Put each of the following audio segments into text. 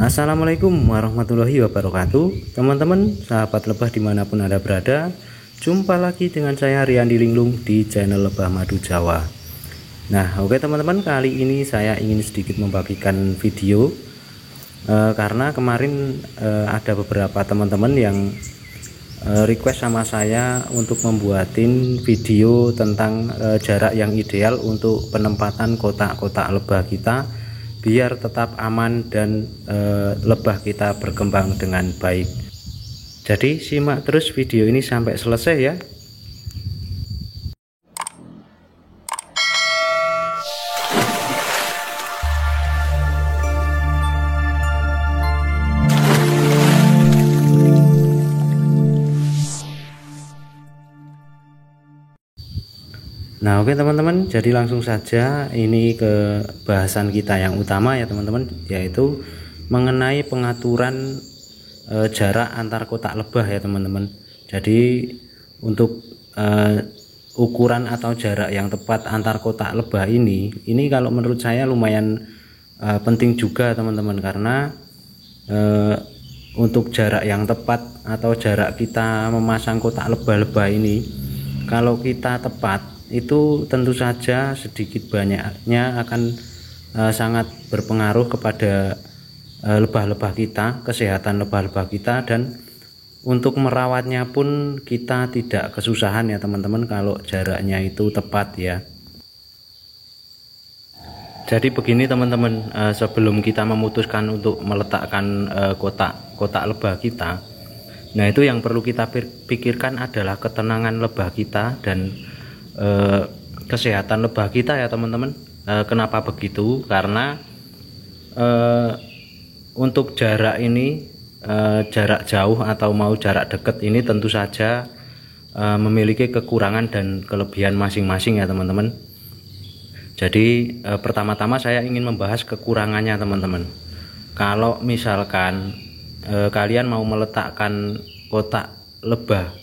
Assalamualaikum warahmatullahi wabarakatuh. Teman-teman, sahabat lebah dimanapun Anda berada, jumpa lagi dengan saya Riyandi Linglung di channel Lebah Madu Jawa. Nah, oke teman-teman, kali ini saya ingin sedikit membagikan video karena kemarin ada beberapa teman-teman yang request sama saya untuk membuatin video tentang jarak yang ideal untuk penempatan kotak-kotak lebah kita biar tetap aman dan lebah kita berkembang dengan baik. Jadi simak terus video ini sampai selesai ya. Nah oke teman-teman, jadi langsung saja ini ke bahasan kita yang utama ya teman-teman, yaitu mengenai pengaturan jarak antar kotak lebah ya teman-teman. Jadi untuk ukuran atau jarak yang tepat antar kotak lebah ini kalau menurut saya lumayan penting juga teman-teman, karena untuk jarak yang tepat atau jarak kita memasang kotak lebah-lebah ini, kalau kita tepat itu tentu saja sedikit banyaknya akan sangat berpengaruh kepada lebah-lebah kita, kesehatan lebah-lebah kita, dan untuk merawatnya pun kita tidak kesusahan ya teman-teman kalau jaraknya itu tepat ya. Jadi begini teman-teman, sebelum kita memutuskan untuk meletakkan kotak lebah kita, nah itu yang perlu kita pikirkan adalah ketenangan lebah kita dan kesehatan lebah kita ya teman-teman. Kenapa begitu? Karena untuk jarak ini, jarak jauh atau mau jarak dekat ini tentu saja memiliki kekurangan dan kelebihan masing-masing ya teman-teman. Jadi pertama-tama saya ingin membahas kekurangannya teman-teman. Kalau misalkan kalian mau meletakkan kotak lebah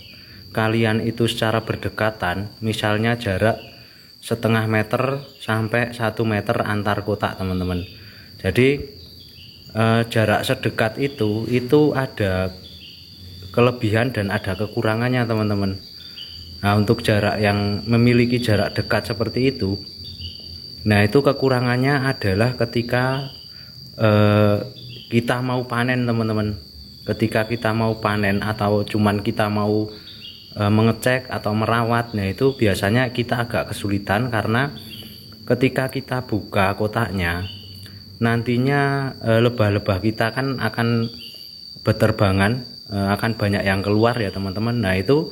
kalian itu secara berdekatan, misalnya jarak setengah meter sampai 1 meter antar kotak teman-teman. Jadi jarak sedekat itu ada kelebihan dan ada kekurangannya teman-teman. Nah untuk jarak yang memiliki jarak dekat seperti itu, nah itu kekurangannya adalah ketika kita mau panen teman-teman. Ketika kita mau panen atau cuman kita mau mengecek atau merawat, nah itu biasanya kita agak kesulitan, karena ketika kita buka kotaknya nantinya lebah-lebah kita kan akan berterbangan, akan banyak yang keluar ya teman-teman. Nah itu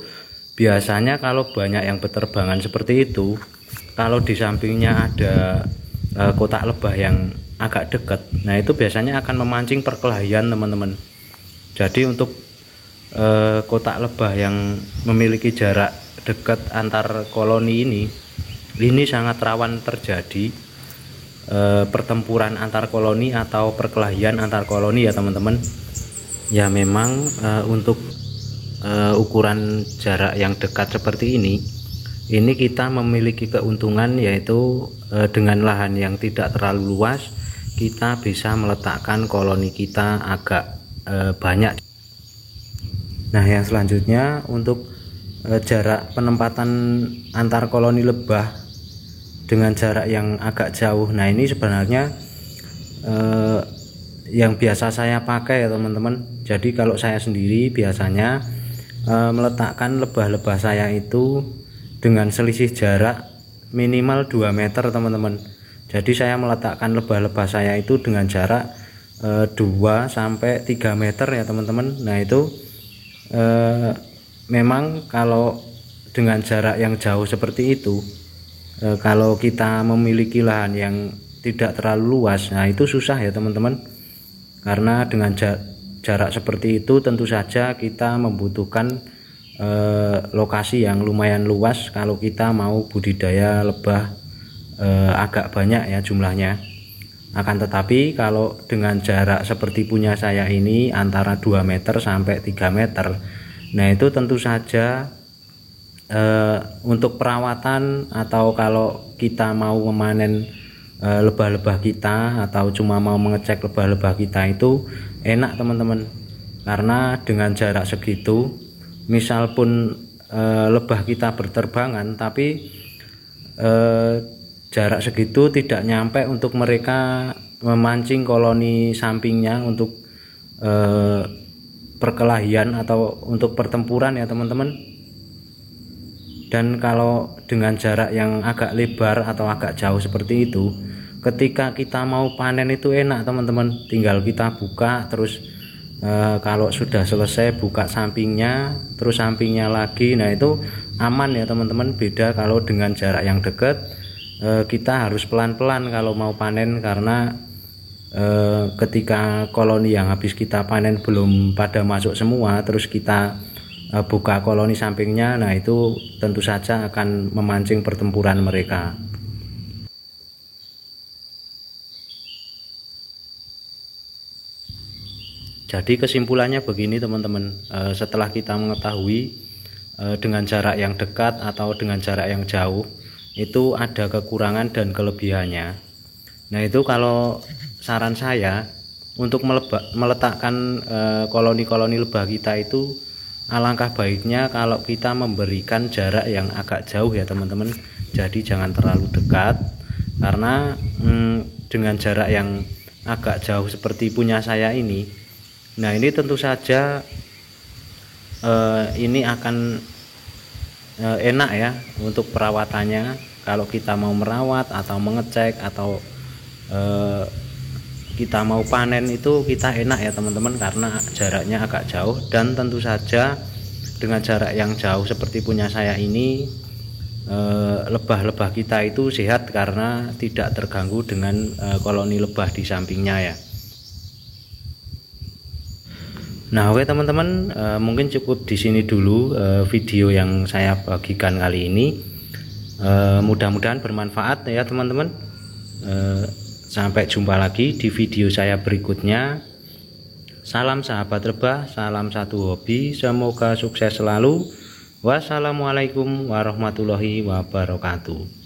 biasanya kalau banyak yang berterbangan seperti itu, kalau di sampingnya ada kotak lebah yang agak dekat, nah itu biasanya akan memancing perkelahian teman-teman. Jadi untuk kotak lebah yang memiliki jarak dekat antar koloni ini sangat rawan terjadi pertempuran antar koloni atau perkelahian antar koloni ya teman-teman. Ya memang untuk ukuran jarak yang dekat seperti ini kita memiliki keuntungan, yaitu dengan lahan yang tidak terlalu luas kita bisa meletakkan koloni kita agak banyak. Nah yang selanjutnya untuk jarak penempatan antar koloni lebah dengan jarak yang agak jauh, nah ini sebenarnya yang biasa saya pakai ya teman-teman. Jadi kalau saya sendiri biasanya meletakkan lebah-lebah saya itu dengan selisih jarak minimal 2 meter teman-teman. Jadi saya meletakkan lebah-lebah saya itu dengan jarak 2 sampai 3 meter ya teman-teman. Nah itu memang kalau dengan jarak yang jauh seperti itu, kalau kita memiliki lahan yang tidak terlalu luas, nah itu susah ya teman-teman. Karena dengan jarak seperti itu tentu saja kita membutuhkan lokasi yang lumayan luas kalau kita mau budidaya lebah agak banyak ya jumlahnya. Akan tetapi kalau dengan jarak seperti punya saya ini antara 2 meter sampai 3 meter, nah itu tentu saja untuk perawatan atau kalau kita mau memanen lebah-lebah kita atau cuma mau mengecek lebah-lebah kita itu enak teman-teman, karena dengan jarak segitu misal pun lebah kita berterbangan tapi jarak segitu tidak nyampe untuk mereka memancing koloni sampingnya untuk perkelahian atau untuk pertempuran ya teman-teman. Dan kalau dengan jarak yang agak lebar atau agak jauh seperti itu, ketika kita mau panen itu enak teman-teman, tinggal kita buka terus kalau sudah selesai buka sampingnya terus sampingnya lagi. Nah itu aman ya teman-teman. Beda kalau dengan jarak yang dekat, kita harus pelan-pelan kalau mau panen, karena ketika koloni yang habis kita panen belum pada masuk semua terus kita buka koloni sampingnya, nah itu tentu saja akan memancing pertempuran mereka. Jadi kesimpulannya begini teman-teman, setelah kita mengetahui dengan jarak yang dekat atau dengan jarak yang jauh itu ada kekurangan dan kelebihannya. Nah itu kalau saran saya untuk meletakkan koloni-koloni lebah kita itu, alangkah baiknya kalau kita memberikan jarak yang agak jauh ya teman-teman. Jadi jangan terlalu dekat, karena dengan jarak yang agak jauh seperti punya saya ini, nah ini tentu saja ini akan enak ya untuk perawatannya. Kalau kita mau merawat atau mengecek atau kita mau panen itu kita enak ya teman-teman, karena jaraknya agak jauh. Dan tentu saja dengan jarak yang jauh seperti punya saya ini, lebah-lebah kita itu sehat karena tidak terganggu dengan koloni lebah di sampingnya ya. Nah oke teman-teman, mungkin cukup di sini dulu video yang saya bagikan kali ini. Mudah-mudahan bermanfaat ya teman-teman. Sampai jumpa lagi di video saya berikutnya. Salam sahabat lebah, salam satu hobi, semoga sukses selalu. Wassalamualaikum warahmatullahi wabarakatuh.